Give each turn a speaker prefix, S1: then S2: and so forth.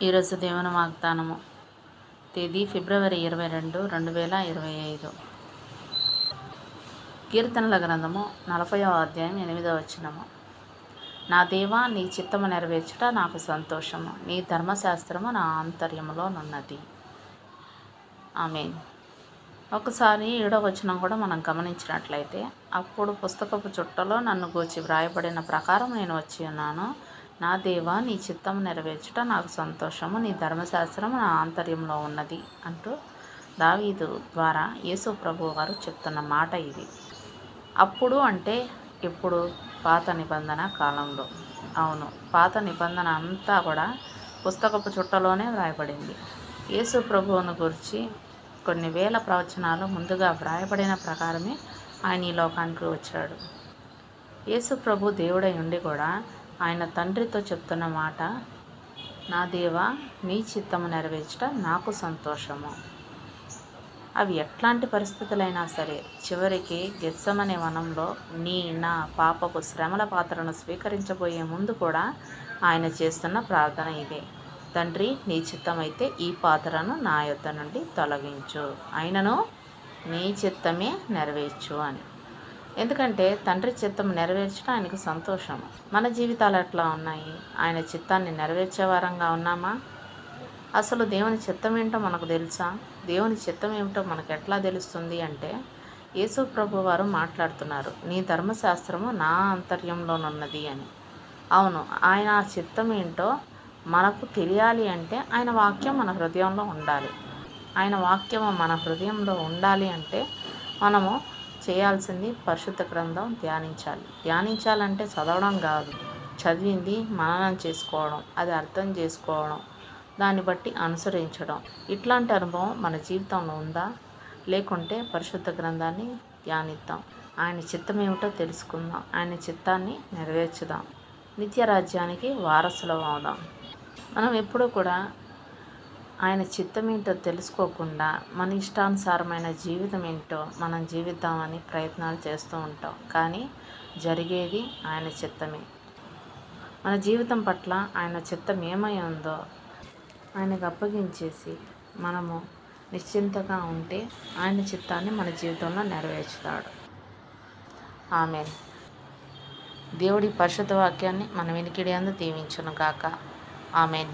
S1: ఈరోజు దేవుని వాగ్దానము. తేదీ ఫిబ్రవరి 22, 2025. కీర్తనల గ్రంథము 40వ అధ్యాయం 8వ వచనము. నా దేవా, నీ చిత్తము నెరవేర్చుట నాకు సంతోషము. నీ ధర్మశాస్త్రము నా ఆంతర్యములో నున్నది. ఆమేన్. ఒకసారి 7వ వచనం కూడా మనం గమనించినట్లయితే, అప్పుడు పుస్తకపు చుట్టలో నన్ను గూర్చి వ్రాయబడిన ప్రకారం నేను వచ్చి ఉన్నాను. నా దేవా, నీ చిత్తము నెరవేర్చుట నాకు సంతోషము. నీ ధర్మశాస్త్రము నా ఆంతర్యంలో ఉన్నది అంటూ దావీదు ద్వారా యేసు ప్రభువు వారు చెప్తున్న మాట ఇది. అప్పుడు అంటే ఇప్పుడు పాత నిబంధన కాలంలో. అవును, పాత నిబంధన అంతా కూడా పుస్తకపు చుట్టలోనే వ్రాయబడింది. యేసు ప్రభువును గురించి కొన్ని వేల ప్రవచనాలు ముందుగా వ్రాయబడిన ప్రకారమే ఆయన ఈ లోకానికి వచ్చాడు. యేసు ప్రభు దేవుడై ఉండి కూడా ఆయన తండ్రితో చెప్తున్న మాట, నా దేవా, నీ చిత్తము నెరవేర్చుట నాకు సంతోషము. అవి ఎట్లాంటి పరిస్థితులైనా సరే, చివరికి గెత్సెమనే వనంలో నా పాపపు శ్రమల పాత్రను స్వీకరించబోయే ముందు కూడా ఆయన చేస్తున్న ప్రార్థన ఇదే. తండ్రి, నీ చిత్తమైతే ఈ పాత్రను నా యొద్ద నుండి తొలగించు, అయినను నీ చిత్తమే నెరవేర్చు అని. ఎందుకంటే తండ్రి చిత్తం నెరవేర్చడం ఆయనకు సంతోషం. మన జీవితాలు ఎట్లా ఉన్నాయి? ఆయన చిత్తాన్ని నెరవేర్చే వారంగా ఉన్నామా? అసలు దేవుని చిత్తం ఏంటో మనకు తెలుసా? దేవుని చిత్తం ఏమిటో మనకు ఎట్లా తెలుస్తుంది అంటే, యేసు ప్రభు వారు మాట్లాడుతున్నారు, నీ ధర్మశాస్త్రము నా ఆంతర్యంలోనున్నది అని. అవును, ఆయన చిత్తం ఏంటో మనకు తెలియాలి అంటే ఆయన వాక్యం మన హృదయంలో ఉండాలి. ఆయన వాక్యము మన హృదయంలో ఉండాలి అంటే మనము చేయాల్సింది పరిశుద్ధ గ్రంథం ధ్యానించాలి. ధ్యానించాలంటే చదవడం కాదు, చదివింది మననం చేసుకోవడం, అది అర్థం చేసుకోవడం, దాన్ని బట్టి అనుసరించడం. ఇట్లాంటి అనుభవం మన జీవితంలో ఉందా? లేకుంటే పరిశుద్ధ గ్రంథాన్ని ధ్యానిద్దాం, ఆయన చిత్తం ఏమిటో తెలుసుకుందాం, ఆయన చిత్తాన్ని నెరవేర్చుదాం, నిత్య రాజ్యానికి వారసులం అవుదాం. మనం ఎప్పుడూ కూడా ఆయన చిత్తం ఏంటో తెలుసుకోకుండా మన ఇష్టానుసారమైన జీవితం ఏంటో మనం జీవిద్దామని ప్రయత్నాలు చేస్తూ ఉంటాం. కానీ జరిగేది ఆయన చిత్తమే. మన జీవితం పట్ల ఆయన చిత్తం ఏమై ఉందో ఆయనకు అప్పగించేసి మనము నిశ్చింతగా ఉంటే ఆయన చిత్తాన్ని మన జీవితంలో నెరవేర్చుతాడు. ఆమేన్. దేవుడి పరిశుద్ధ వాక్యాన్ని మన వినికిడి యందు దీవించును గాక. ఆమేన్.